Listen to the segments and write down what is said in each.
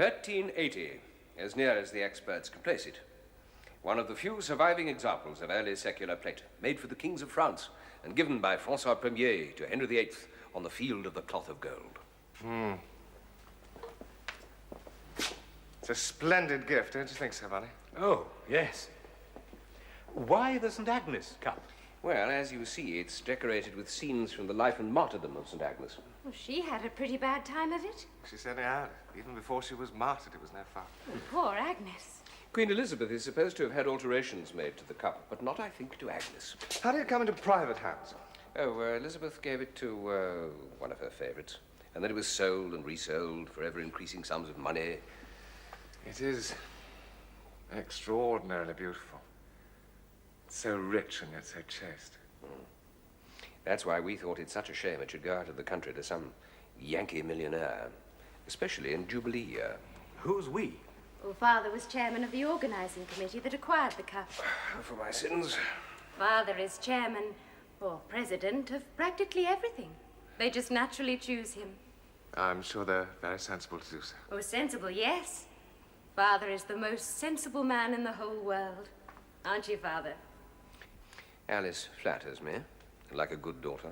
1380, as near as the experts can place it. One of the few surviving examples of early secular plate, made for the kings of France and given by François Ier to Henry VIII on the field of the cloth of gold. It's a splendid gift, don't you think so, Bunny? Oh, yes. Why the St. Agnes cup? Well, as you see, it's decorated with scenes from the life and martyrdom of St. Agnes. Well, she had a pretty bad time of it. She certainly had. Even before she was martyred, it was no fun. Poor Agnes. Queen Elizabeth is supposed to have had alterations made to the cup, but not, I think, to Agnes. How did it come into private hands? Oh, Elizabeth gave it to one of her favorites, and then it was sold and resold for ever-increasing sums of money. It is extraordinarily beautiful. So rich and yet so chaste. That's why we thought it such a shame it should go out of the country to some Yankee millionaire, especially in Jubilee year. Who's we? Well, Father was chairman of the organizing committee that acquired the cup. For my sins. Father is chairman, or president, of practically everything. They just naturally choose him. I'm sure they're very sensible to do so. Oh, sensible, yes. Father is the most sensible man in the whole world. Aren't you, Father? Alice flatters me, like a good daughter.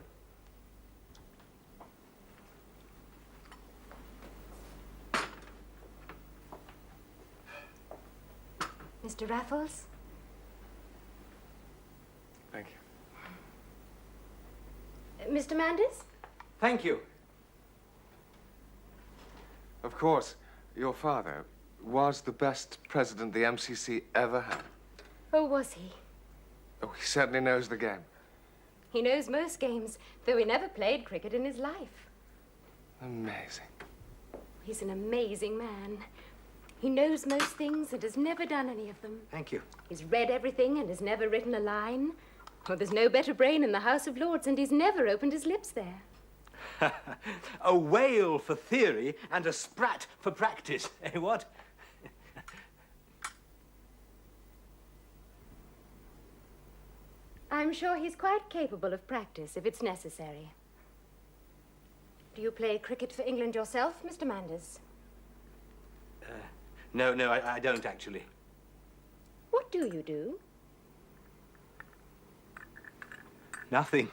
Mr. Raffles? Thank you. Mr. Manders? Thank you. Of course, your father was the best president the MCC ever had. Oh, was he? Oh, he certainly knows the game. He knows most games, though he never played cricket in his life. Amazing. He's an amazing man. He knows most things and has never done any of them. Thank you. He's read everything and has never written a line. Oh, there's no better brain in the House of Lords, and he's never opened his lips there. A whale for theory and a sprat for practice. Eh, what? I'm sure he's quite capable of practice if it's necessary. Do you play cricket for England yourself, Mr. Manders? No, I don't actually. What do you do? Nothing.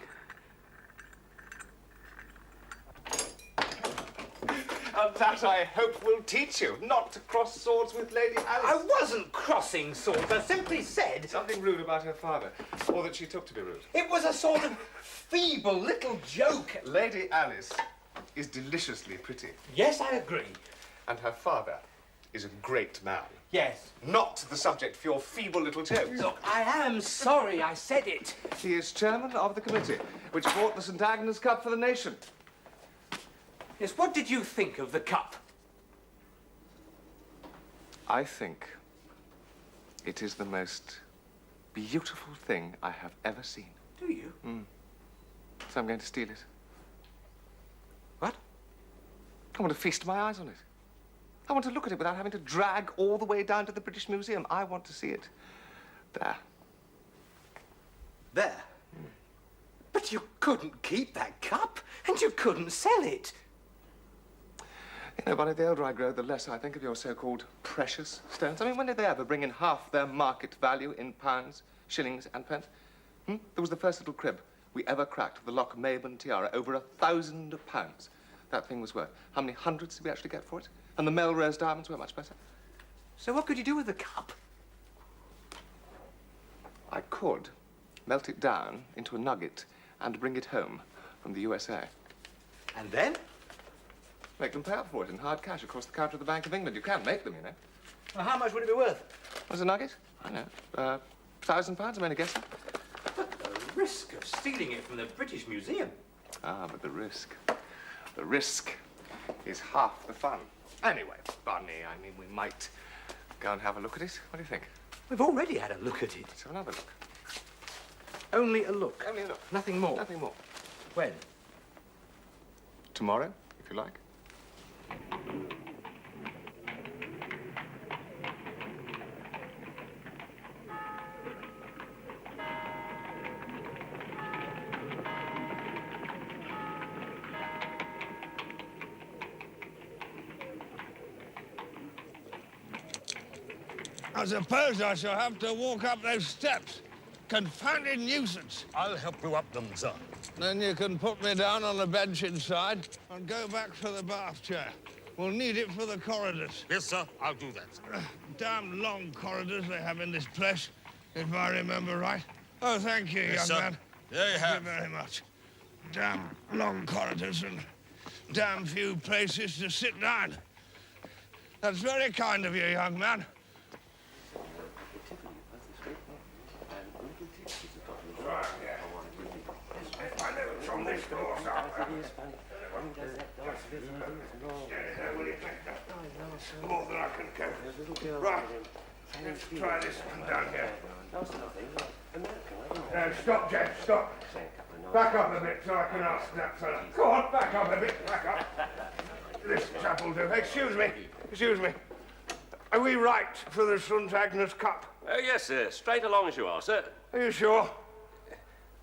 And that, I hope, will teach you not to cross swords with Lady Alice. I wasn't crossing swords. I simply said... Something rude about her father, or that she took to be rude. It was a sort of feeble little joke. Lady Alice is deliciously pretty. Yes, I agree. And her father is a great man. Yes. Not the subject for your feeble little jokes. Look, I am sorry I said it. He is chairman of the committee which bought the St. Agnes Cup for the nation. Yes, what did you think of the cup? I think it is the most beautiful thing I have ever seen. Do you? So I'm going to steal it. What? I want to feast my eyes on it. I want to look at it without having to drag all the way down to the British Museum. I want to see it. There. There? But you couldn't keep that cup, and you couldn't sell it. You know, Bunny, the older I grow, the less I think of your so-called precious stones. I mean, when did they ever bring in half their market value in pounds, shillings, and pence? There was the first little crib we ever cracked, the Loch Maben tiara, over £1,000. That thing was worth. How many hundreds did we actually get for it? And the Melrose diamonds were much better. So what could you do with the cup? I could melt it down into a nugget and bring it home from the USA. And then? Make them pay up for it in hard cash across the counter of the Bank of England. You can make them, you know. Well, how much would it be worth? What's a nugget? I don't know. £1,000, I'm only guessing. But the risk of stealing it from the British Museum. Ah, but the risk is half the fun. Anyway, Bunny, I mean, we might go and have a look at it. What do you think? We've already had a look at it. Let's have another look. Only a look. Only a look. Nothing more. Nothing more. When? Tomorrow, if you like. I suppose I shall have to walk up those steps. Confounded nuisance. I'll help you up them, sir. Then you can put me down on the bench inside and go back for the bath chair. We'll need it for the corridors. Yes, sir, I'll do that. Damn long corridors they have in this place, if I remember right. Oh, thank you, Yes, young sir. man. There you Thank you have. very much. Damn long corridors and damn few places to sit down. That's very kind of you, young man. From this door, more than I can carry. Right. Let's try this one down here. Stop, James, stop. Back up a bit so I can ask that fella. Go on, back up a bit, back up. This chap will do. Excuse me. Are we right for the St. Agnes Cup? Yes, sir. Straight along as you are, sir. Are you sure?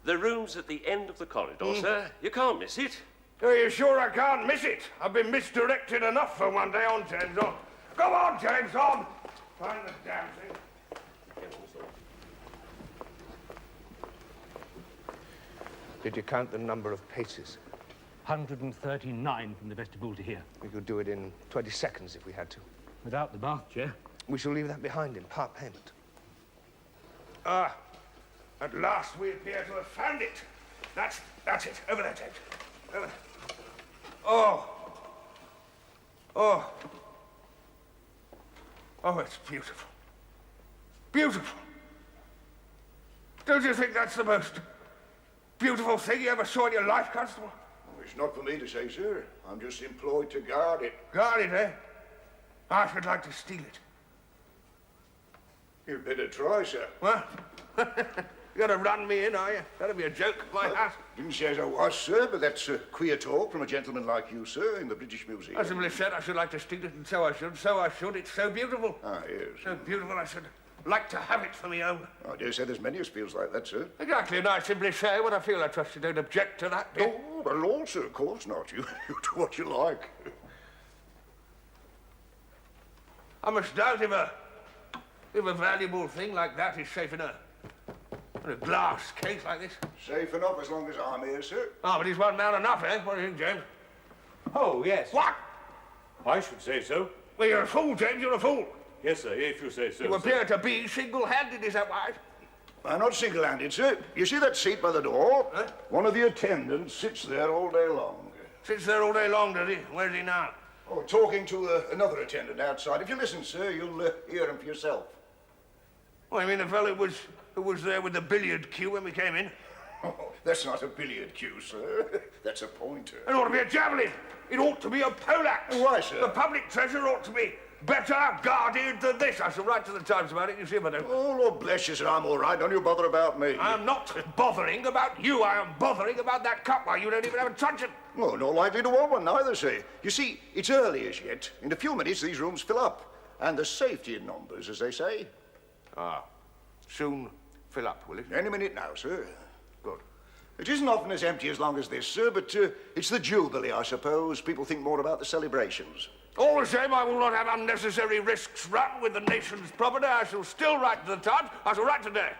The room's at the end of the corridor, sir. You can't miss it. Are you sure I can't miss it? I've been misdirected enough for one day. On, James, on. Go on, James, on. Find the damn thing. Did you count the number of paces? 139 from the vestibule to here. We could do it in 20 seconds if we had to. Without the bath chair. We shall leave that behind in part payment. Ah, at last we appear to have found it. That's it. Over there, James. Over there. Oh, it's beautiful. Beautiful. Don't you think that's the most beautiful thing you ever saw in your life, Constable? It's not for me to say, sir. I'm just employed to guard it. Guard it, eh? I should like to steal it. You'd better try, sir. What? You're gonna run me in, are you? That'll be a joke, my hat. Didn't say as I was, sir, but that's queer talk from a gentleman like you, sir, in the British Museum. I simply said I should like to steal it, and so I should. It's so beautiful. Ah, yes. So beautiful, I should like to have it for me own. I dare say there's many as feels like that, sir. Exactly, and I simply say what I feel. I trust you don't object to that, do you? Oh, but Lord, sir, of course not. You do what you like. I must doubt if a valuable thing like that is safe in a glass case like this. Safe enough as long as I'm here, sir. Oh, but he's one man enough, eh? What do you think, James? Oh, yes. What? I should say so. Well, you're a fool, James, you're a fool. Yes, sir, if you say so. You appear to be single-handed, is that right? I'm not single-handed, sir. You see that seat by the door? Huh? One of the attendants sits there all day long. Sits there all day long, does he? Where's he now? Oh, talking to another attendant outside. If you listen, sir, you'll hear him for yourself. Oh, you mean the fellow who was there with the billiard cue when we came in? Oh, that's not a billiard cue, sir. That's a pointer. It ought to be a javelin. It ought to be a poleaxe. Why, sir? The public treasure ought to be better guarded than this. I shall write to the Times about it. You see if I don't. Oh, Lord bless you, sir. I'm all right. Don't you bother about me. I'm not bothering about you. I am bothering about that cup. Why, you don't even have a truncheon. Oh, not likely to want one neither, sir. You see, it's early as yet. In a few minutes, these rooms fill up. And there's safety in numbers, as they say. Ah, soon fill up, will it? Any minute now, sir. Good. It isn't often as empty as long as this, sir, but it's the Jubilee, I suppose. People think more about the celebrations. All the same, I will not have unnecessary risks run with the nation's property. I shall still write to the Times. I shall write today.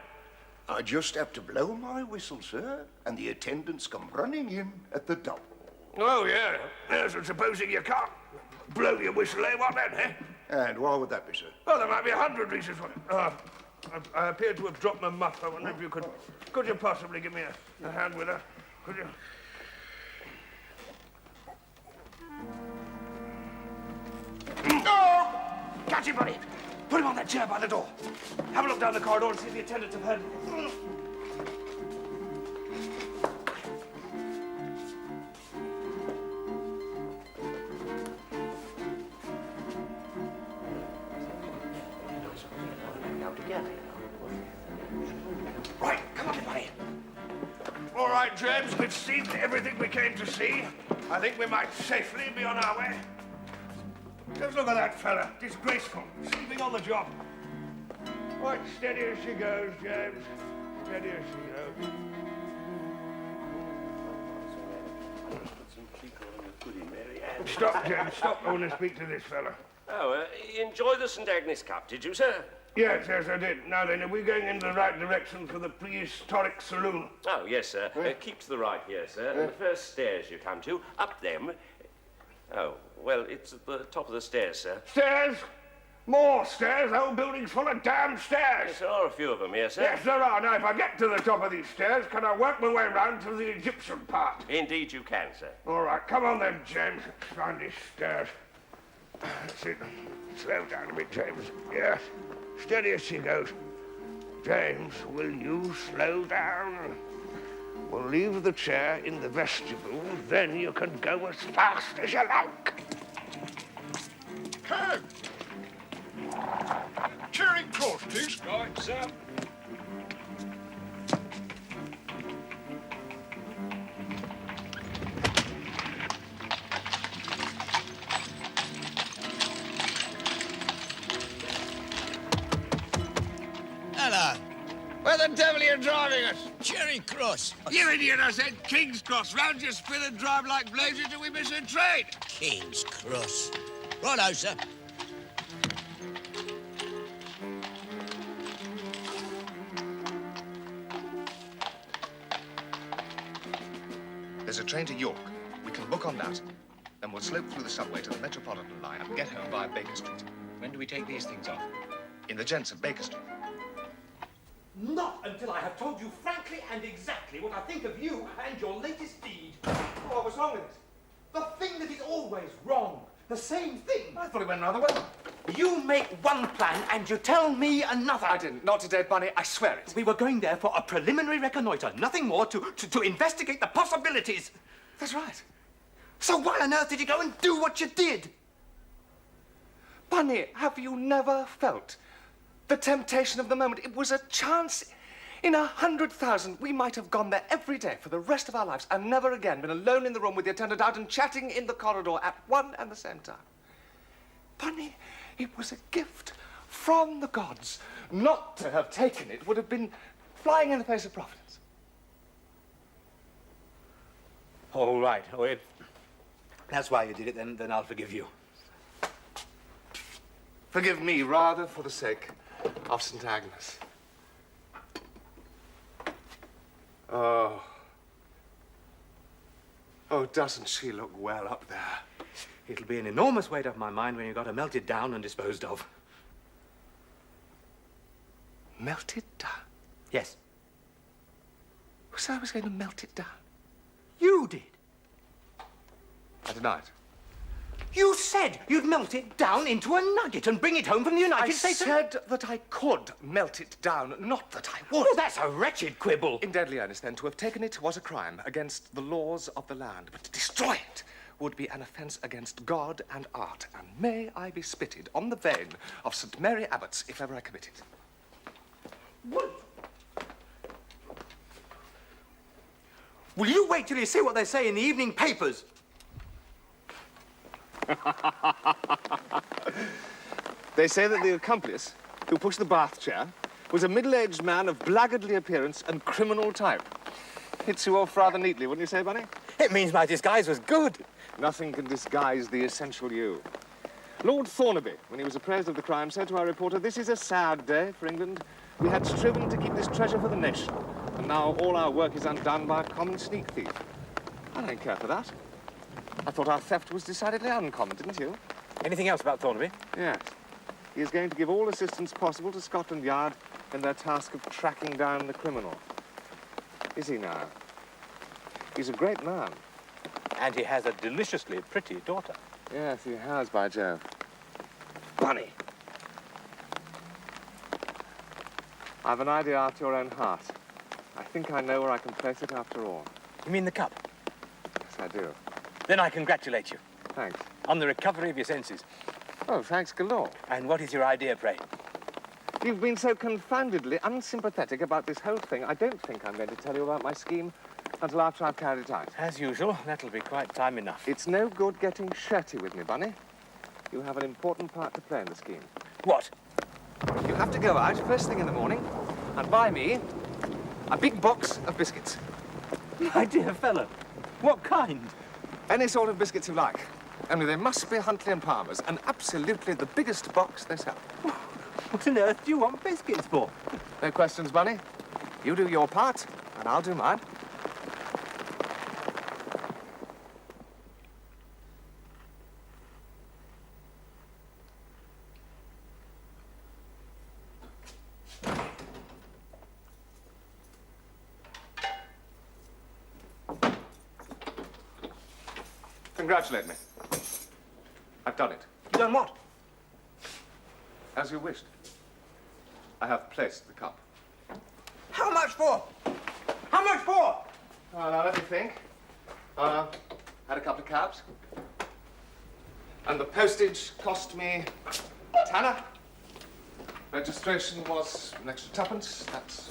I just have to blow my whistle, sir, and the attendants come running in at the double. Oh, yeah. Yes, and supposing you can't blow your whistle, eh? What then, eh? And why would that be, sir? Well, there might be 100 reasons for it. I appear to have dropped my muff. I wonder if you could you possibly give me a hand with her? Could you? No! Catch him, buddy. Put him on that chair by the door. Have a look down the corridor and see if the attendants have heard. Right, come on, buddy. All right, James, we've seen everything we came to see. I think we might safely be on our way. Just look at that fella, disgraceful, sleeping on the job. Right, steady as she goes, James. Steady as she goes. Stop, James, stop. I want to speak to this fella. Oh, enjoy the St. Agnes Cup, did you, sir? Yes, I did. Now then, are we going in the right direction for the prehistoric saloon? Oh, yes, sir. Keep to the right here, sir. And the first stairs you come to, up them. Oh, well, it's at the top of the stairs, sir. Stairs? More stairs? The whole building's full of damn stairs. Yes, there are a few of them here, sir. Yes, there are. Now, if I get to the top of these stairs, can I work my way round to the Egyptian part? Indeed you can, sir. All right, come on then, James. Let's find these stairs. That's it. Slow down a bit, James. Yes. Steady as she goes. James, will you slow down? We'll leave the chair in the vestibule, then you can go as fast as you like. Hey! Charing Cross, please. Right, sir. Hello. Where the devil are you driving us? Charing Cross. You idiot, I said King's Cross. Round your spin and drive like blazes till we miss a train. King's Cross. Righto, sir. There's a train to York. We can book on that. Then we'll slope through the subway to the Metropolitan line and get home via Baker Street. When do we take these things off? In the gents of Baker Street. Not until I have told you frankly and exactly what I think of you and your latest deed. What was wrong with it? The thing that is always wrong. The same thing. I thought it went another way. You make one plan and you tell me another. I didn't. Not today, Bunny. I swear it. We were going there for a preliminary reconnoiter. Nothing more to investigate the possibilities. That's right. So why on earth did you go and do what you did? Bunny, have you never felt the temptation of the moment? It was a chance in 100,000. We might have gone there every day for the rest of our lives and never again been alone in the room with the attendant out and chatting in the corridor at one and the same time. Bunny, it was a gift from the gods. Not to have taken it would have been flying in the face of Providence. All right. Oh, if that's why you did it, then I'll forgive you. Forgive me, rather, for the sake of St. Agnes. Oh, doesn't she look well up there? It'll be an enormous weight off my mind when you've got her melted down and disposed of. Melted down? Yes. Who said I was going to melt it down? You did. I deny it. You said you'd melt it down into a nugget and bring it home from the United States. I said that I could melt it down, not that I would. Well, that's a wretched quibble. In deadly earnest, then, to have taken it was a crime against the laws of the land, but to destroy it would be an offence against God and art, and may I be spitted on the vein of St. Mary Abbots if ever I commit it. What? Will you wait till you see what they say in the evening papers? They say that the accomplice who pushed the bath chair was a middle-aged man of blackguardly appearance and criminal type. Hits you off rather neatly, wouldn't you say, Bunny? It means my disguise was good. Nothing can disguise the essential you. Lord Thornaby, when he was appraised of the crime, said to our reporter, "This is a sad day for England. We had striven to keep this treasure for the nation, and now all our work is undone by a common sneak thief." I don't care for that. I thought our theft was decidedly uncommon, didn't you? Anything else about Thornaby? Yes. He is going to give all assistance possible to Scotland Yard in their task of tracking down the criminal. Is he now? He's a great man. And he has a deliciously pretty daughter. Yes, he has, by Jove. Bunny! I've an idea after your own heart. I think I know where I can place it after all. You mean the cup? Yes, I do. Then I congratulate you Thanks. on the recovery of your senses. Oh, thanks galore. And what is your idea, pray? You've been so confoundedly unsympathetic about this whole thing, I don't think I'm going to tell you about my scheme until after I've carried it out. As usual, that'll be quite time enough. It's no good getting shirty with me, Bunny. You have an important part to play in the scheme. What? You have to go out first thing in the morning and buy me a big box of biscuits. My dear fellow, what kind? Any sort of biscuits you like. Only they must be Huntley and Palmer's, and absolutely the biggest box they sell. What on earth do you want biscuits for? No questions, Bunny. You do your part, and I'll do mine. Congratulate me. I've done it. You done what? As you wished. I have placed the cup. How much for? How much for? Now let me think. Had a couple of cabs. And the postage cost me a tanner. Registration was an extra tuppence. That's...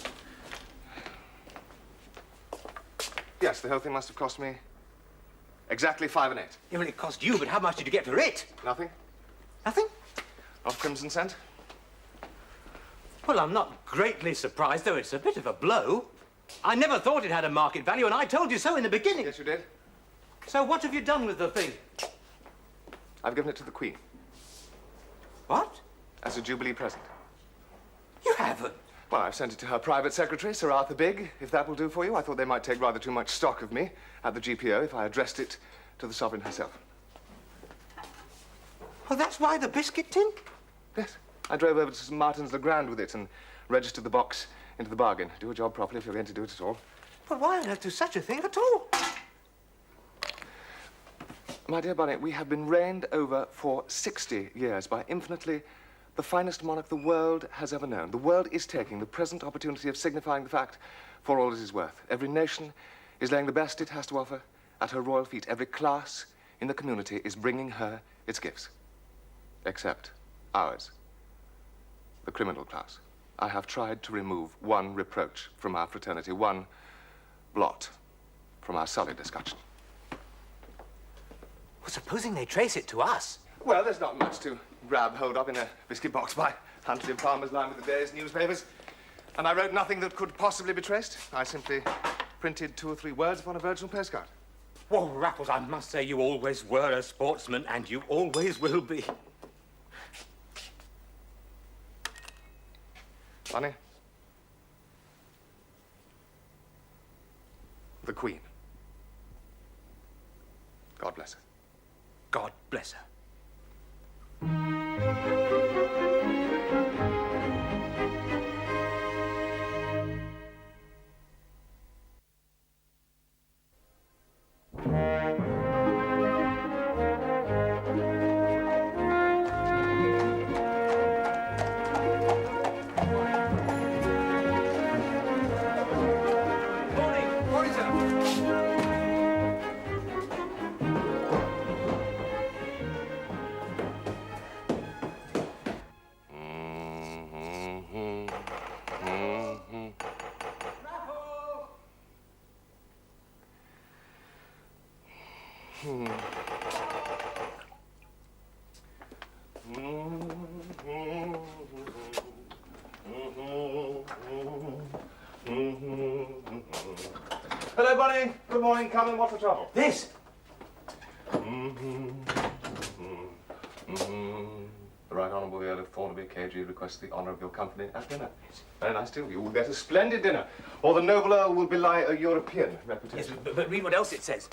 Yes, the whole thing must have cost me exactly 5 and 8. Yeah, well, it cost you, but how much did you get for it? Nothing. Nothing? Of crimson cent. Well, I'm not greatly surprised, though it's a bit of a blow. I never thought it had a market value, and I told you so in the beginning. Yes, you did. So what have you done with the thing? I've given it to the Queen What? as a Jubilee present. You haven't. Well, I've sent it to her private secretary, Sir Arthur Bigg, if that will do for you. I thought they might take rather too much stock of me at the GPO if I addressed it to the Sovereign herself. Well, that's why the biscuit tin? Yes. I drove over to St. Martin's le Grand with it and registered the box into the bargain. Do a job properly if you're going to do it at all. But why on earth do such a thing at all? My dear Bunny, we have been reigned over for 60 years by infinitely the finest monarch the world has ever known. The world is taking the present opportunity of signifying the fact for all it is worth. Every nation is laying the best it has to offer at her royal feet. Every class in the community is bringing her its gifts. Except ours, the criminal class. I have tried to remove one reproach from our fraternity, one blot from our sullied escutcheon. Well, supposing they trace it to us? Well, there's not much to grab hold of in a biscuit box by Huntley and Palmer's line with the day's newspapers. And I wrote nothing that could possibly be traced. I simply printed 2 or 3 words upon a virginal postcard. Well, Raffles, I must say you always were a sportsman, and you always will be. Bunny? The Queen. God bless her. God bless her. Hello, Bunny. Good morning. Come in. What's the trouble? This? The Right Honourable the Earl of Thornaby, KG, requests the honour of your company at dinner. Very nice, too. You will get a splendid dinner. Or the noble Earl will belie a European reputation. Yes, but read what else it says.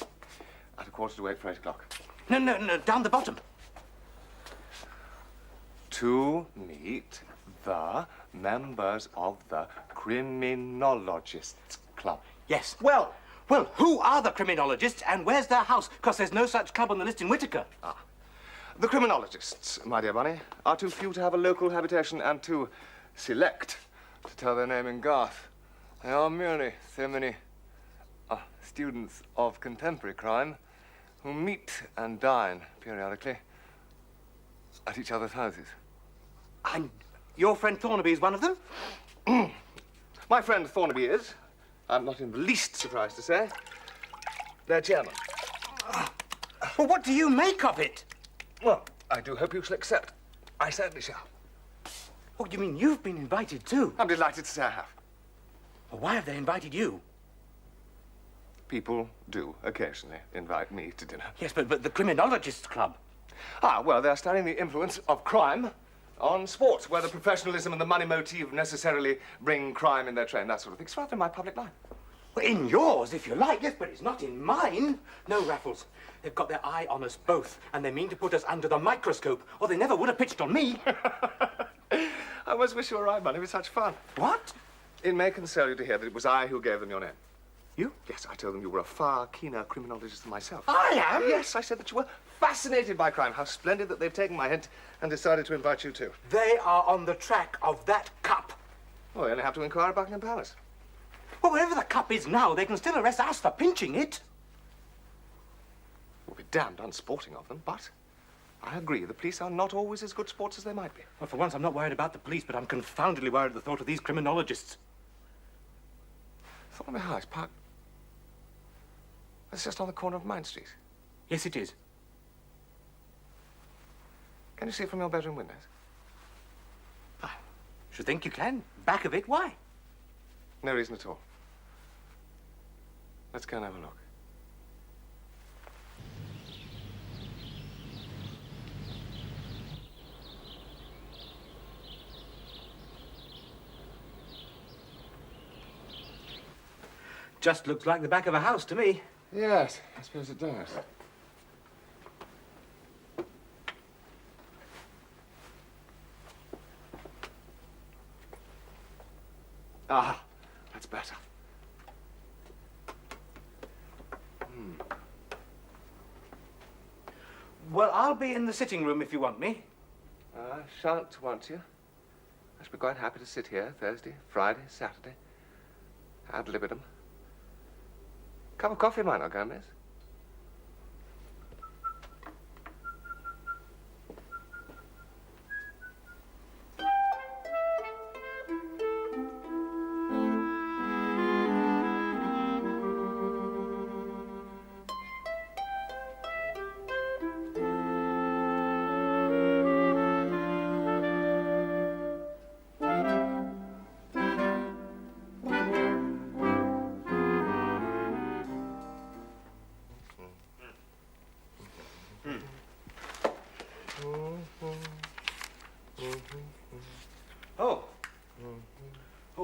At 7:45 for 8 o'clock. No, down the bottom. To meet the members of the Criminologists Club. Yes. Well, who are the criminologists and where's their house? Because there's no such club on the list in Whittaker. The criminologists, my dear Bunny, are too few to have a local habitation and too select to tell their name in Garth. They are merely so many students of contemporary crime who meet and dine periodically at each other's houses. And your friend Thornaby is one of them? My friend Thornaby is, I'm not in the least surprised to say, their chairman. Well, what do you make of it? Well, I do hope you shall accept. I certainly shall. Oh, you mean you've been invited too? I'm delighted to say I have. Well, why have they invited you? People do occasionally invite me to dinner. Yes, but the Criminologists Club. Well, they're studying the influence of crime On sports, where the professionalism and the money motive necessarily bring crime in their train, that sort of thing. It's rather in my public life. Well, in yours, if you like, yes, but it's not in mine. No, Raffles. They've got their eye on us both, and they mean to put us under the microscope, or they never would have pitched on me. I must wish you were right, Bunny. It was such fun. What? It may console you to hear that it was I who gave them your name. You? Yes, I told them you were a far keener criminologist than myself. I am? Yes, I said that you were fascinated by crime. How splendid that they've taken my hint and decided to invite you too. They are on the track of that cup. Well, we only have to inquire at Buckingham Palace. Well, wherever the cup is now, they can still arrest us for pinching it. It would be damned unsporting of them, but I agree, the police are not always as good sports as they might be. Well, for once, I'm not worried about the police, but I'm confoundedly worried at the thought of these criminologists. Thornby House Park. That's just on the corner of Mine Street. Yes, it is. Can you see it from your bedroom windows? I should think you can. Back of it, why? No reason at all. Let's go and have a look. Just looks like the back of a house to me. Yes, I suppose it does. Ah, that's better. Well, I'll be in the sitting room if you want me. I shan't want you. I shall be quite happy to sit here Thursday, Friday, Saturday. Ad libitum. Cup of coffee might not go amiss.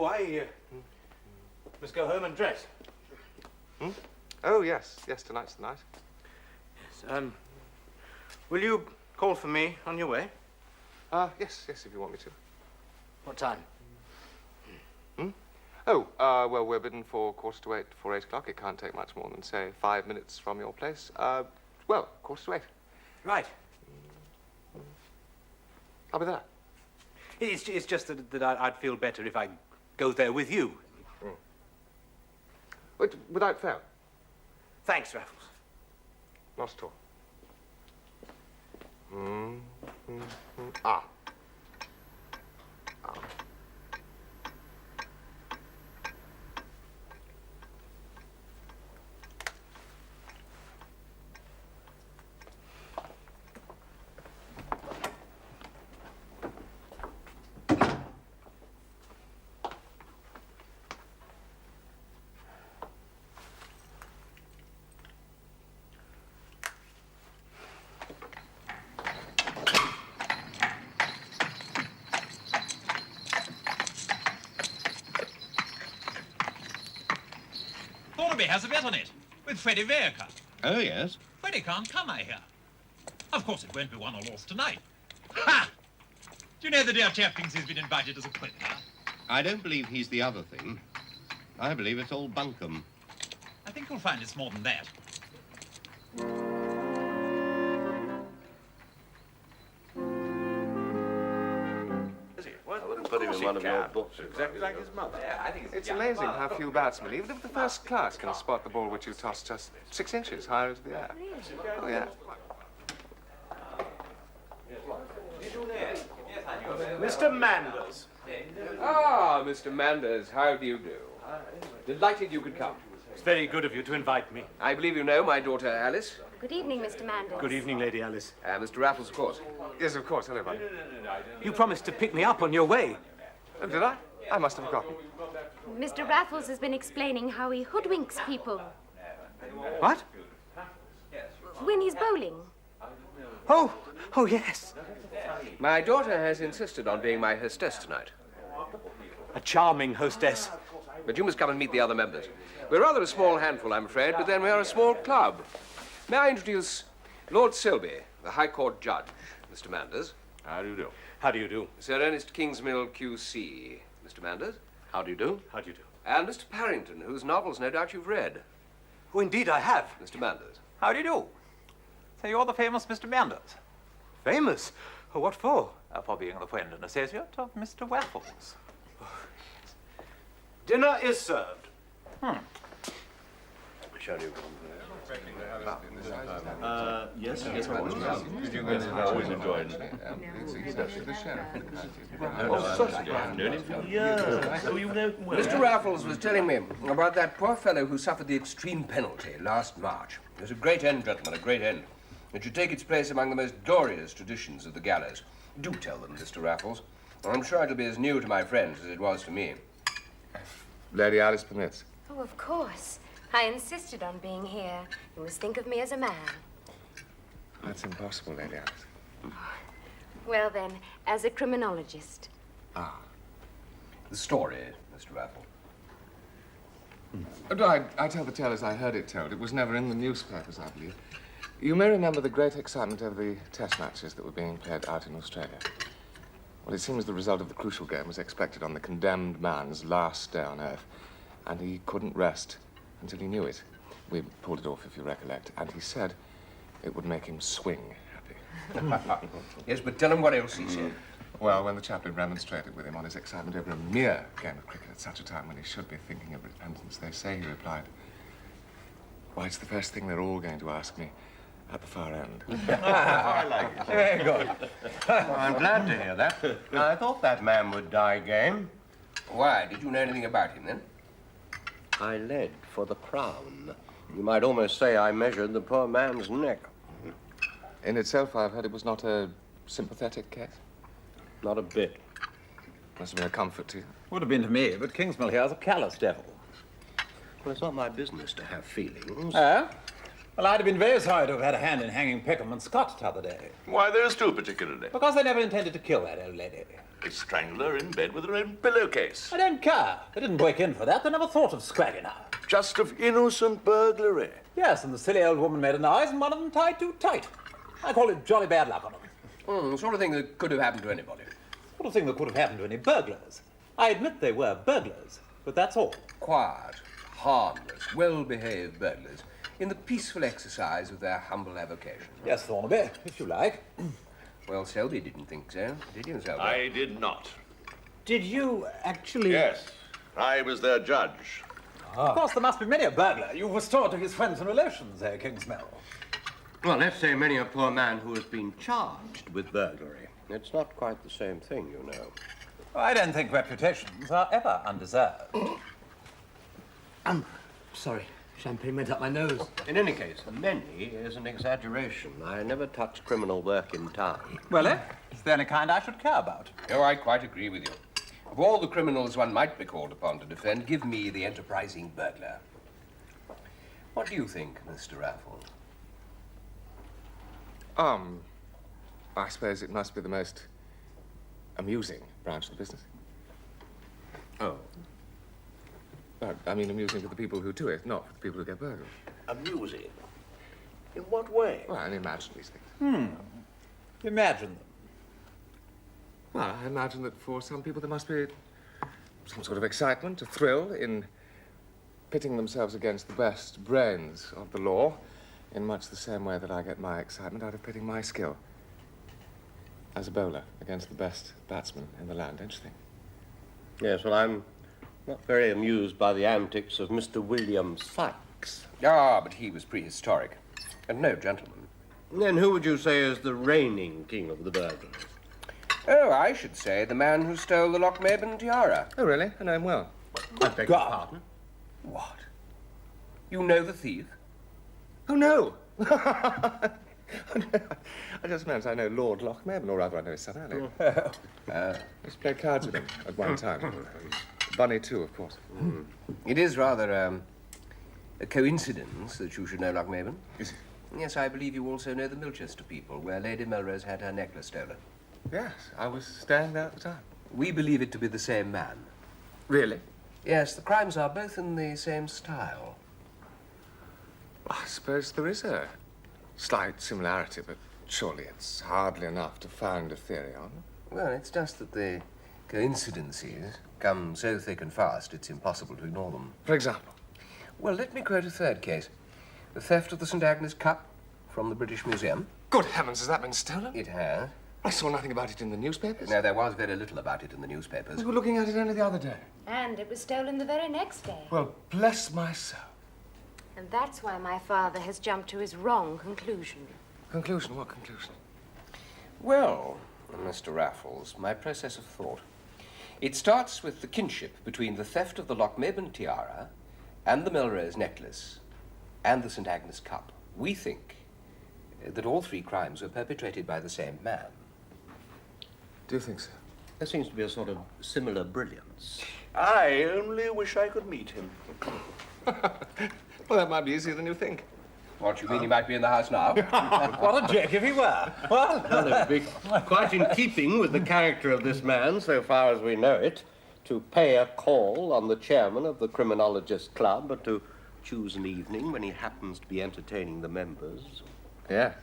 I must go home and dress. Oh, yes. Yes, tonight's the night. Yes, will you call for me on your way? Yes, if you want me to. What time? Oh, well, we're bidden for 7:45 for 8 o'clock. It can't take much more than, say, 5 minutes from your place. Well, 7:45. Right. I'll be there. It's just that I'd feel better if I go there with you. Without fail? Thanks, Raffles. Not at all. Thornaby has a bet on it, with Freddie Vereker. Oh, yes? Freddie can't come, I hear. Of course, it won't be won or lost tonight. Ha! Do you know the dear chap thinks he's been invited as a quitter? I don't believe he's the other thing. I believe it's all bunkum. I think you'll find it's more than that. I wouldn't put him in one of your books. Exactly like his mother. Yeah, I think It's amazing how few batsmen, even if the first class, can spot the ball which you toss just 6 inches higher into the air. Oh, yeah. Mr. Manders. Ah, Mr. Manders, how do you do? Delighted you could come. It's very good of you to invite me. I believe you know my daughter Alice. Good evening, Mr. Manders. Good evening, Lady Alice. Mr. Raffles, of course. Yes, of course. Hello, buddy. You promised to pick me up on your way. Oh, did I? I must have forgotten. Mr. Raffles has been explaining how he hoodwinks people What? when he's bowling. Oh, yes. My daughter has insisted on being my hostess tonight. A charming hostess. But you must come and meet the other members. We're rather a small handful, I'm afraid, but then we are a small club. May I introduce Lord Selby, the High Court Judge, Mr. Manders. How do you do? How do you do? Sir Ernest Kingsmill, QC, Mr. Manders. How do you do? How do you do? And Mr. Parrington, whose novels no doubt you've read. Oh, indeed I have. Mr. Manders. How do you do? So you're the famous Mr. Manders? Famous? Oh, what for? For being the friend and associate of Mr. Raffles. Dinner is served. Shall you? Yes, I always enjoyed it. Mr. Raffles was telling me about that poor fellow who suffered the extreme penalty last March. It was a great end, gentlemen, a great end. It should take its place among the most glorious traditions of the gallows. Do tell them, Mr. Raffles. I'm sure it'll be as new to my friends as it was to me. Lady Alice permits. Oh, of course. I insisted on being here. You must think of me as a man. That's impossible, Lady Alice. Well, then, as a criminologist. Ah. The story, Mr. Raffles. I tell the tale as I heard it told. It was never in the newspapers, I believe. You may remember the great excitement over the test matches that were being played out in Australia. Well, it seems the result of the crucial game was expected on the condemned man's last day on Earth, and he couldn't rest until he knew it. We pulled it off, if you recollect, and he said it would make him swing happy. Yes, but tell him what else he said. Well, when the chaplain remonstrated with him on his excitement over a mere game of cricket at such a time when he should be thinking of repentance, they say he replied, "Why, it's the first thing they're all going to ask me at the far end." I like it. Very good. Well, I'm glad to hear that. I thought that man would die game. Why? Did you know anything about him, then? I led for the crown. You might almost say I measured the poor man's neck. In itself, I've heard it was not a sympathetic case. Not a bit. Must have been a comfort to you. Would have been to me, but Kingsmill here's a callous devil. Well, it's not my business to have feelings. Well, I'd have been very sorry to have had a hand in hanging Peckham and Scott the other day. Why those two particularly? Because they never intended to kill that old lady. They strangled her in bed with her own pillowcase. I don't care. They didn't break in for that. They never thought of scragging her. Just of innocent burglary. Yes, and the silly old woman made a noise and one of them tied too tight. I call it jolly bad luck on them. The sort of thing that could have happened to anybody. Sort of thing that could have happened to any burglars. I admit they were burglars, but that's all. Quiet, harmless, well-behaved burglars in the peaceful exercise of their humble avocation. Yes, Thornaby, if you like. Well, Selby didn't think so, did you, Selby? I did not. Did you actually... Yes, I was their judge. Of course, there must be many a burglar you've restored to his friends and relations, Kingsmill. Well, let's say many a poor man who has been charged with burglary. It's not quite the same thing, you know. I don't think reputations are ever undeserved. Sorry, champagne went up my nose. In any case, many is an exaggeration. I never touch criminal work in town. Well, it's the only kind I should care about. Oh, I quite agree with you. Of all the criminals one might be called upon to defend, give me the enterprising burglar. What do you think, Mr. Raffles? I suppose it must be the most amusing branch of the business. Oh. I mean, amusing for the people who do it, not for the people who get burgled. Amusing? In what way? Well, I imagine these things. Imagine them. Well, I imagine that for some people there must be some sort of excitement, a thrill in pitting themselves against the best brains of the law, in much the same way that I get my excitement out of pitting my skill as a bowler against the best batsman in the land, don't you think? Yes, well, I'm not very amused by the antics of Mr. William Sykes. Ah, but he was prehistoric, and no gentleman. Then who would you say is the reigning king of the burglars? Oh, I should say the man who stole the Lochmaben tiara. Oh, really? I know him well. I beg your pardon? What? You know the thief? Oh, no! I just meant I know Lord Lochmaben, or rather I know his son, Alec. I used to play cards with him at one time. Bunny, too, of course. It is rather a coincidence that you should know Lochmaben. Is it? Yes, I believe you also know the Milchester people, where Lady Melrose had her necklace stolen. Yes, I was staying there at the time. We believe it to be the same man. Really? Yes, the crimes are both in the same style. Well, I suppose there is a slight similarity, but surely it's hardly enough to found a theory on. Well, it's just that the coincidences come so thick and fast, it's impossible to ignore them. For example? Well, let me quote a third case. The theft of the St. Agnes Cup from the British Museum. Good heavens, has that been stolen? It has. I saw nothing about it in the newspapers. No, there was very little about it in the newspapers. We were looking at it only the other day. And it was stolen the very next day. Well, bless my soul. And that's why my father has jumped to his wrong conclusion. Conclusion? What conclusion? Well, Mr. Raffles, my process of thought. It starts with the kinship between the theft of the Lochmaben tiara and the Melrose necklace and the St. Agnes Cup. We think that all three crimes were perpetrated by the same man. Do you think so? There seems to be a sort of similar brilliance. I only wish I could meet him. Well, that might be easier than you think. What, you mean he might be in the house now? What a joke if he were. Well, it would be quite in keeping with the character of this man, so far as we know it, to pay a call on the chairman of the Criminologist Club and to choose an evening when he happens to be entertaining the members. Yeah,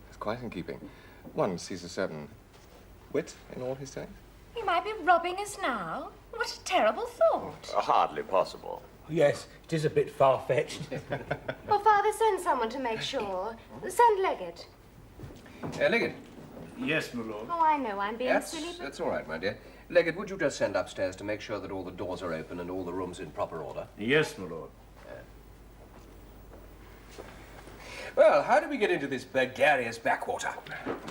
it's quite in keeping. One sees a certain wit in all his saying. He might be robbing us now. What a terrible thought. Hardly possible. Yes, it is a bit far-fetched. Well, Father, send someone to make sure. Send Leggett. Leggett. Yes, my lord. Oh, I know, I'm being silly, but... That's all right, my dear. Leggett, would you just send upstairs to make sure that all the doors are open and all the rooms in proper order? Yes, my lord. Well, how did we get into this burglarious backwater?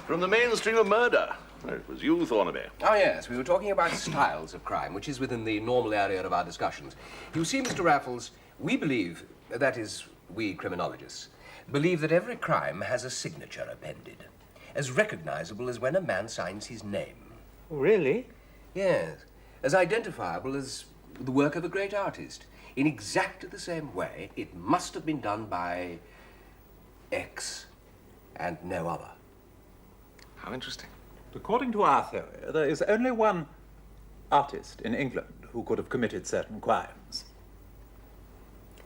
From the mainstream of murder. It was you, Thornaby. Oh, yes, we were talking about styles of crime, which is within the normal area of our discussions. You see, Mr. Raffles, we believe, that is, we criminologists, believe that every crime has a signature appended, as recognizable as when a man signs his name. Really? Yes, as identifiable as the work of a great artist. In exactly the same way, it must have been done by X and no other. How interesting. According to our theory, there is only one artist in England who could have committed certain crimes.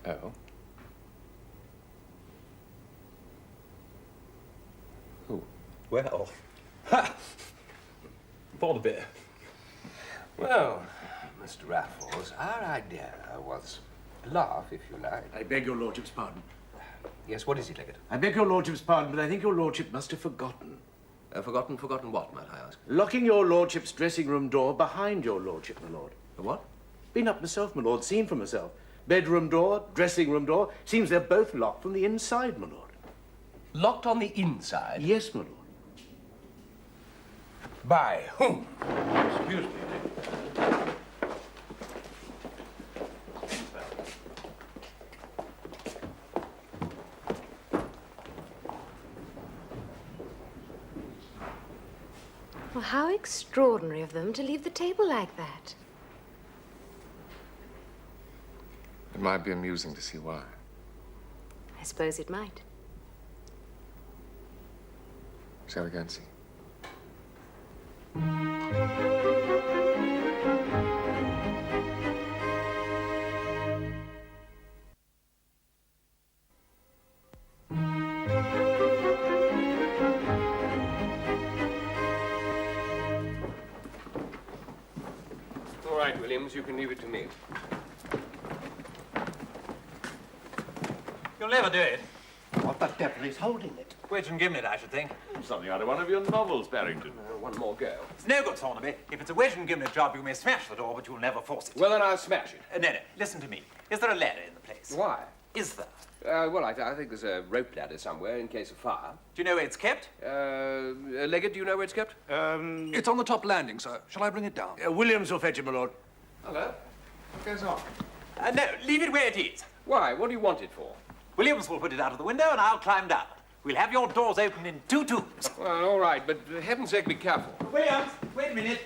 Oh? Who? Well, ha! Thornaby. Well, Mr. Raffles, our idea was laugh, if you like. I beg your lordship's pardon. Yes, what is it, Leggett? I beg your lordship's pardon, but I think your lordship must have forgotten. Forgotten what, might I ask? Locking your lordship's dressing-room door behind your lordship, my lord. The what? Been up myself, my lord, seen for myself. Bedroom door, dressing-room door. Seems they're both locked from the inside, my lord. Locked on the inside? Yes, my lord. By whom? Excuse me. Well, how extraordinary of them to leave the table like that. It might be amusing to see why. I suppose it might. Shall we go and see? All right, Williams, you can leave it to me. You'll never do it. What the devil is holding it? Wedge and gimlet, I should think. Something out of one of your novels, Barrington. One more go. It's no good, Thornaby. If it's a wedge and gimlet job, you may smash the door, but you'll never force it. Well, then I'll smash it. No, listen to me. Is there a ladder in the place? Why? Is there? Well, I think there's a rope ladder somewhere in case of fire. Do you know where it's kept? Leggett, do you know where it's kept? It's on the top landing, sir. Shall I bring it down? Williams will fetch it, my lord. Hello? What goes on? No, leave it where it is. Why? What do you want it for? Williams will put it out of the window and I'll climb down. We'll have your doors open in 2 tubes. Well, all right, but for heaven's sake, be careful. Williams, wait a minute.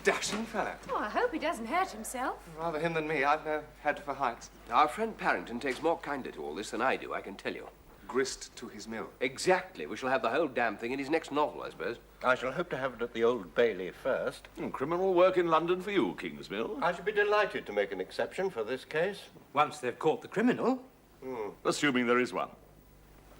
Dashing fellow. Oh, I hope he doesn't hurt himself. Rather him than me. I've no head for heights. Our friend Parrington takes more kindly to all this than I do, I can tell you. grist to his mill. Exactly. We shall have the whole damn thing in his next novel, I suppose. I shall hope to have it at the Old Bailey first. Criminal work in London for you, Kingsmill. I should be delighted to make an exception for this case. Once they've caught the criminal. Assuming there is one.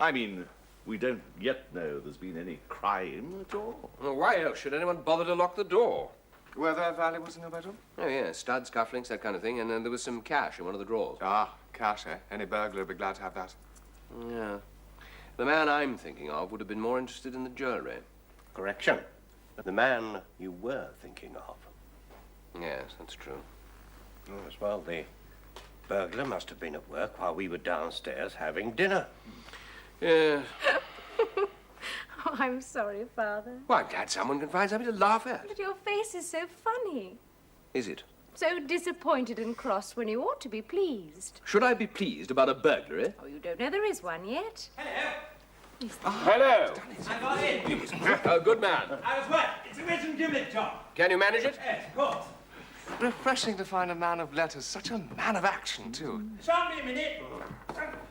I mean, we don't yet know there's been any crime at all. Well, why else should anyone bother to lock the door? Were there valuables in your bedroom? Oh, yeah, studs, cufflinks, that kind of thing, and then there was some cash in one of the drawers. Ah, cash, eh? Any burglar would be glad to have that. Yeah. The man I'm thinking of would have been more interested in the jewellery. Correction. The man you were thinking of. Yes, that's true. Yes, well, the burglar must have been at work while we were downstairs having dinner. Yeah. Oh, I'm sorry, Father. Well, I'm glad someone can find something to laugh at. But your face is so funny. Is it? So disappointed and cross when you ought to be pleased. Should I be pleased about a burglary? Oh, you don't know there is one yet. Hello. I got in. Oh, good man. I was what? It's a risen gimlet job. Can you manage it? Yes, of course. Refreshing to find a man of letters, such a man of action, too. Show me a minute.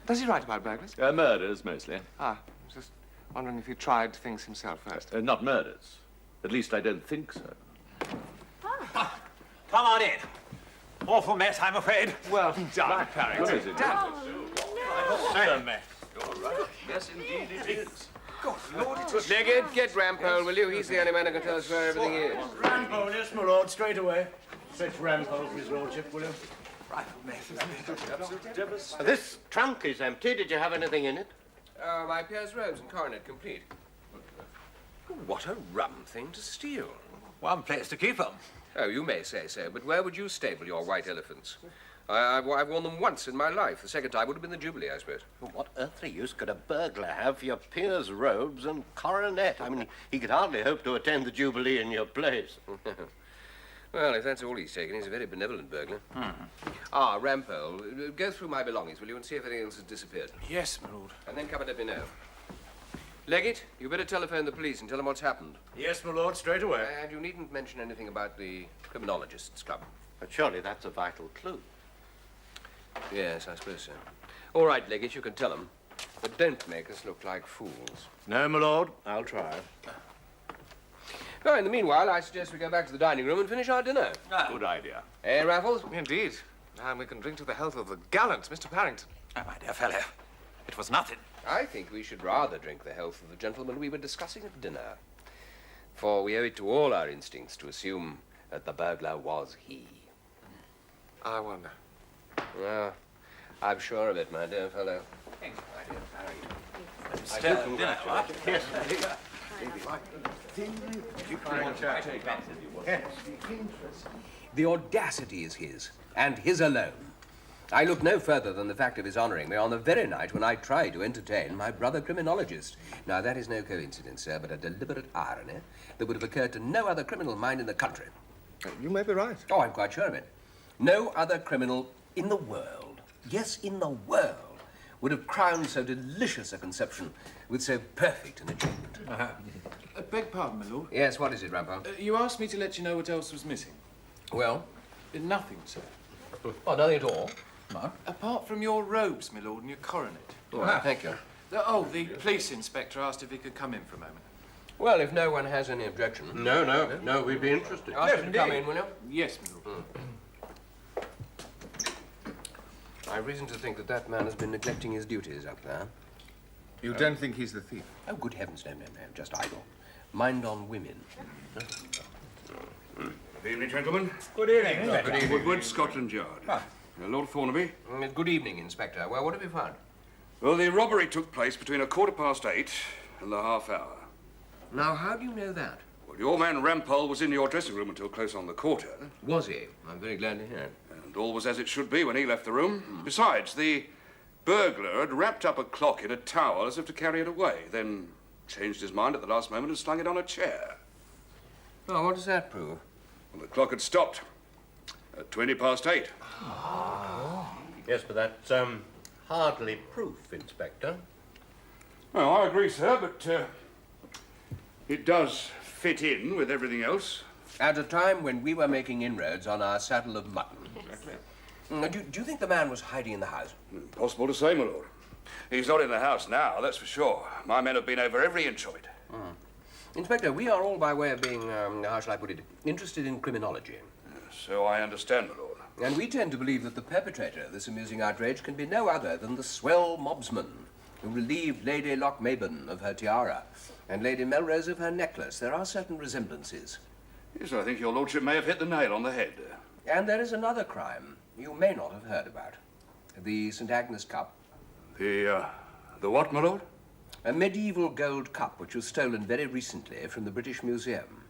Does he write about burglars? Murders, mostly. Ah, just wondering if he tried things himself first. Not murders. At least I don't think so. Come on in. Awful mess, I'm afraid. Well done, What Parrington. is it? A mess. Yes, indeed it is. Leggett, get Rampole, will you? He's the only man who can tell us where everything is. Rampole, yes, my lord, straight away. Fetch Rampole for his lordship, will you? Frightful mess, isn't it? This trunk is empty. Did you have anything in it? My Pierre's robes and coronet complete. What a rum thing to steal. One place to keep them. Oh, you may say so, but where would you stable your white elephants? I've worn them once in my life. The second time would have been the Jubilee, I suppose. Well, what earthly use could a burglar have for your peer's robes and coronet? I mean, he could hardly hope to attend the Jubilee in your place. Well, if that's all he's taken, he's a very benevolent burglar. Ah, Rampole, go through my belongings, will you, and see if anything else has disappeared. Yes, my lord. And then come and let me know. Leggett, you better telephone the police and tell them what's happened. Yes, my lord, straight away. And you needn't mention anything about the criminologists' club. But surely that's a vital clue. Yes, I suppose so. All right, Leggett, you can tell them. But don't make us look like fools. No, my lord, I'll try. Oh, in the meanwhile, I suggest we go back to the dining room and finish our dinner. Good idea. Eh, Raffles? Indeed. And we can drink to the health of the gallant Mr. Parrington. Oh, my dear fellow, it was nothing. I think we should rather drink the health of the gentleman we were discussing at dinner. For we owe it to all our instincts to assume that the burglar was he. I wonder. Well, I'm sure of it, my dear fellow. Thanks. My dear Parrington. Still, dinner, what? Yes. The audacity is his, and his alone. I look no further than the fact of his honouring me on the very night when I tried to entertain my brother criminologist. Now, that is no coincidence, sir, but a deliberate irony that would have occurred to no other criminal mind in the country. You may be right. Oh, I'm quite sure of it. No other criminal in the world, yes, in the world, would have crowned so delicious a conception with so perfect an achievement. Beg pardon, my lord. Yes, what is it, Rampole? You asked me to let you know what else was missing. Well? Nothing, sir. Oh, nothing at all? No. Apart from your robes, my lord, and your coronet. Well, thank you. The police inspector asked if he could come in for a moment. Well, if no one has any objection. No, we'd be interested. Ask him to come in, will you? Yes, my lord. I've reason to think that that man has been neglecting his duties up there. You don't think he's the thief? Oh, good heavens, no, just idle. Mind on women. Good evening, gentlemen. Good evening. Good evening. Woodward, Scotland Yard. Lord Thornaby. Good evening, Inspector. Well, what have you found? Well, the robbery took place between 8:15 and the half hour. Now, how do you know that? Well, your man Rampole was in your dressing room until close on the quarter. Was he? I'm very glad to hear it. And all was as it should be when he left the room. Besides, the burglar had wrapped up a clock in a towel as if to carry it away, then changed his mind at the last moment and slung it on a chair. Oh, what does that prove? Well, the clock had stopped at 8:20. Yes, but that's hardly proof, Inspector. Well, I agree, sir, but it does fit in with everything else. At a time when we were making inroads on our saddle of mutton. Exactly. Do you think the man was hiding in the house? Impossible to say, my lord. He's not in the house now, that's for sure. My men have been over every inch of it. Inspector, we are all by way of being, how shall I put it, interested in criminology. So I understand, my lord. And we tend to believe that the perpetrator of this amusing outrage can be no other than the swell mobsman who relieved Lady Lochmaben of her tiara and Lady Melrose of her necklace. There are certain resemblances. Yes, I think your lordship may have hit the nail on the head. And there is another crime you may not have heard about. The St. Agnes Cup. The what, my lord? A medieval gold cup which was stolen very recently from the British Museum.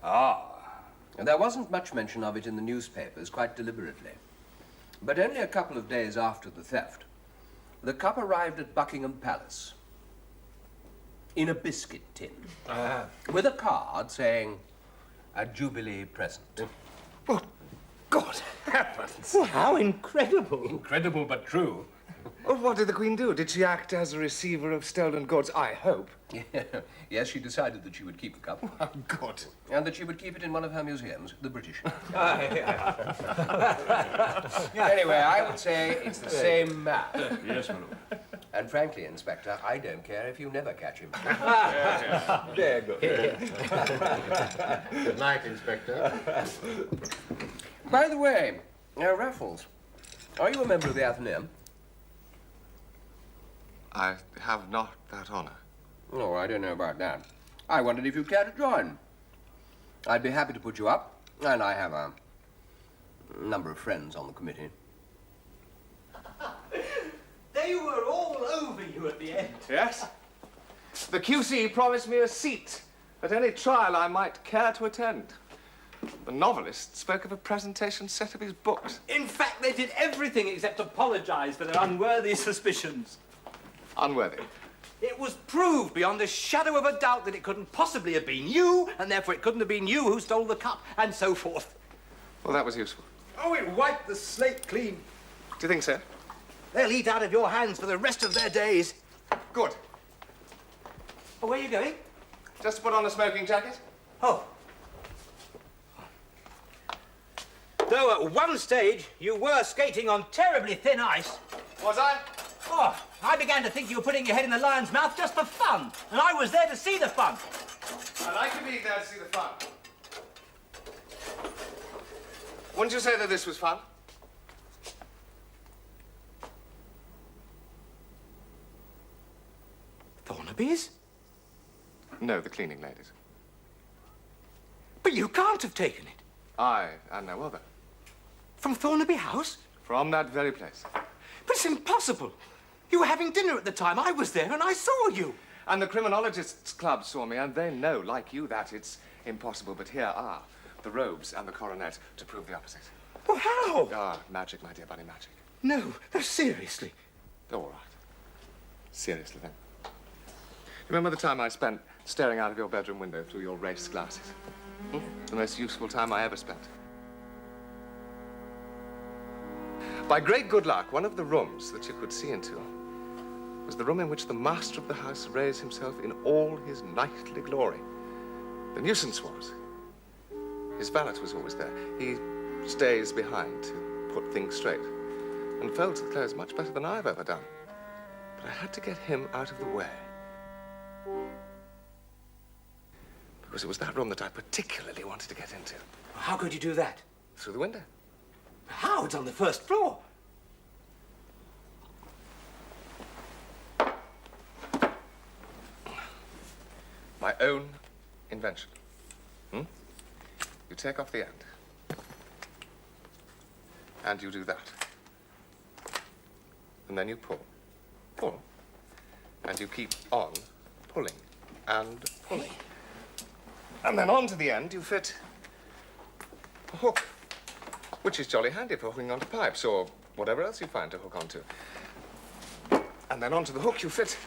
Ah. And there wasn't much mention of it in the newspapers, quite deliberately. But only a couple of days after the theft, the cup arrived at Buckingham Palace in a biscuit tin with a card saying, "A Jubilee present." Oh, God heavens! Well, how incredible! Incredible but true. Well, what did the Queen do? Did she act as a receiver of stolen goods? I hope. Yes, she decided that she would keep the cup. Oh, good. And that she would keep it in one of her museums, the British. Anyway, I would say it's the same man. Yes, my lord. And frankly, Inspector, I don't care if you never catch him. Very good. Good night, Inspector. By the way, Raffles, are you a member of the Athenaeum? I have not that honor. Oh, I don't know about that. I wondered if you'd care to join. I'd be happy to put you up, and I have a number of friends on the committee. They were all over you at the end. Yes? The QC promised me a seat at any trial I might care to attend. The novelist spoke of a presentation set of his books. In fact, they did everything except apologize for their unworthy suspicions. Unworthy. It was proved beyond a shadow of a doubt that it couldn't possibly have been you, and therefore it couldn't have been you who stole the cup, and so forth. Well, that was useful. Oh, it wiped the slate clean. Do you think so? They'll eat out of your hands for the rest of their days. Good. Oh, where are you going? Just to put on a smoking jacket. Oh. Though at one stage you were skating on terribly thin ice. Was I? Oh, I began to think you were putting your head in the lion's mouth just for fun, and I was there to see the fun. I like to be there to see the fun. Wouldn't you say that this was fun? Thornaby's? No, the cleaning ladies. But you can't have taken it. I and no other. From Thornaby House? From that very place. But it's impossible. You were having dinner at the time. I was there and I saw you. And the Criminologists Club saw me, and they know, like you, that it's impossible. But here are the robes and the coronet to prove the opposite. Well, how? Ah, magic, my dear Bunny, magic. No, seriously. All right. Seriously, then. Remember the time I spent staring out of your bedroom window through your race glasses? The most useful time I ever spent. By great good luck, one of the rooms that you could see into was the room in which the master of the house raised himself in all his knightly glory. The nuisance was, his valet was always there. He stays behind to put things straight and folds the clothes much better than I've ever done. But I had to get him out of the way. Because it was that room that I particularly wanted to get into. How could you do that? Through the window. How? It's on the first floor. My own invention. You take off the end. And you do that. And then you pull. Pull. And you keep on pulling and pulling. And then onto the end you fit a hook, which is jolly handy for hooking onto pipes or whatever else you find to hook onto. And then onto the hook you fit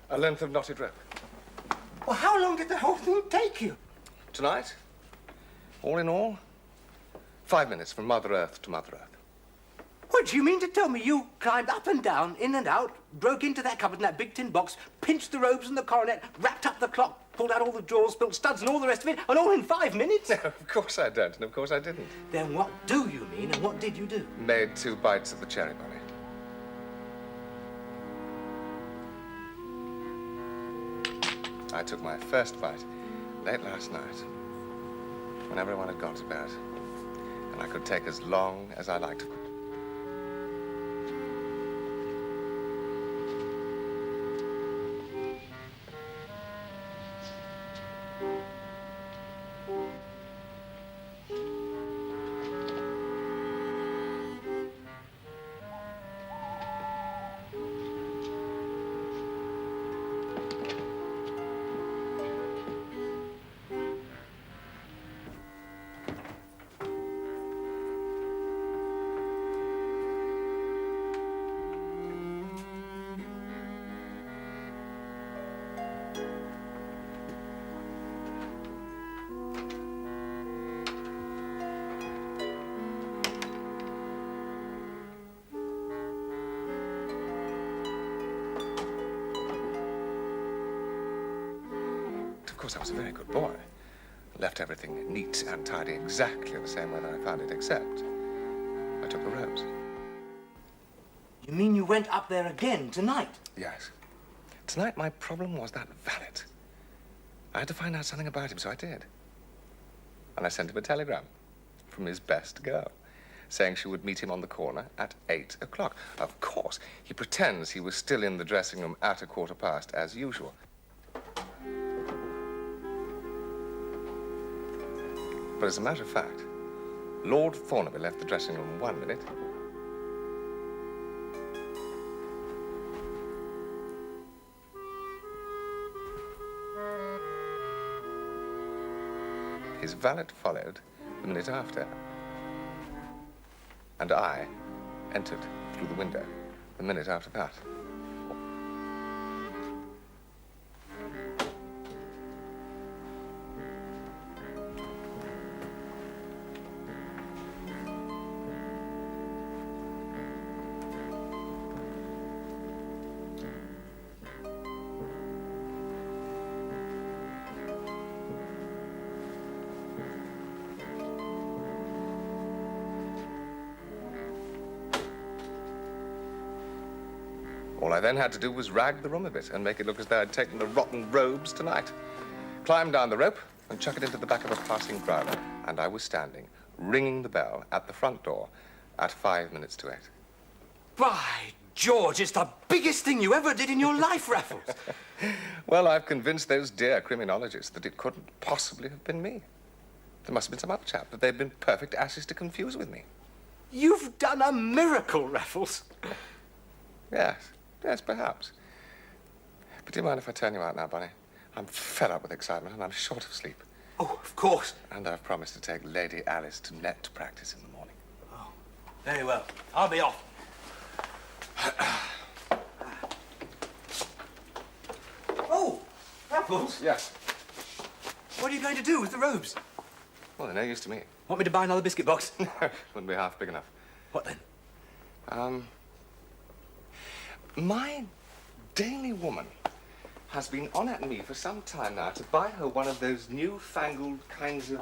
a length of knotted rope. Well, how long did the whole thing take you? Tonight, all in all, 5 minutes from Mother Earth to Mother Earth. What, do you mean to tell me you climbed up and down, in and out, broke into that cupboard in that big tin box, pinched the robes and the coronet, wrapped up the clock, pulled out all the drawers, built studs and all the rest of it, and all in 5 minutes? No, of course I don't, and of course I didn't. Then what do you mean, and what did you do? Made 2 bites of the cherry, Bunny. I took my first bite late last night, when everyone had gone to bed, and I could take as long as I liked. Of course, I was a very good boy. Left everything neat and tidy exactly the same way that I found it, except I took the robes. You mean you went up there again tonight? Yes. Tonight, my problem was that valet. I had to find out something about him, so I did. And I sent him a telegram from his best girl, saying she would meet him on the corner at 8 o'clock. Of course, he pretends he was still in the dressing room at 1:15, as usual. But as a matter of fact, Lord Thornaby left the dressing room 1 minute. His valet followed the minute after. And I entered through the window the minute after that. All I then had to do was rag the room a bit and make it look as though I'd taken the rotten robes tonight. Climb down the rope and chuck it into the back of a passing crowd. And I was standing, ringing the bell at the front door at 5 minutes to 8. By George, it's the biggest thing you ever did in your life, Raffles. Well, I've convinced those dear criminologists that it couldn't possibly have been me. There must have been some other chap that they've been perfect asses to confuse with me. You've done a miracle, Raffles. Yes. Yes, perhaps. But do you mind if I turn you out now, Bunny? I'm fed up with excitement and I'm short of sleep. Oh, of course. And I've promised to take Lady Alice to net practice in the morning. Oh, very well. I'll be off. Oh, Raffles. Yes. What are you going to do with the robes? Well, they're no use to me. Want me to buy another biscuit box? No, wouldn't be half big enough. What then? My daily woman has been on at me for some time now to buy her one of those newfangled kinds of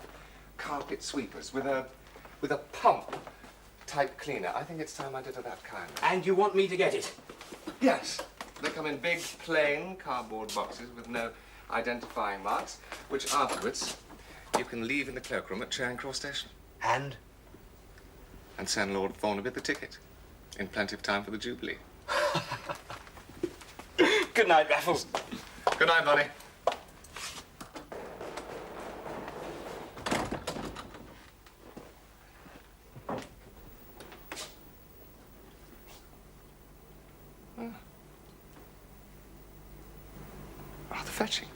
carpet sweepers with a pump type cleaner. I think it's time I did her that kind. And you want me to get it? Yes. They come in big, plain cardboard boxes with no identifying marks, which afterwards you can leave in the cloakroom at Charing Cross Station. And? And send Lord Thornaby the ticket in plenty of time for the Jubilee. Good night, Raffles. Good night, Bunny. Rather fetching.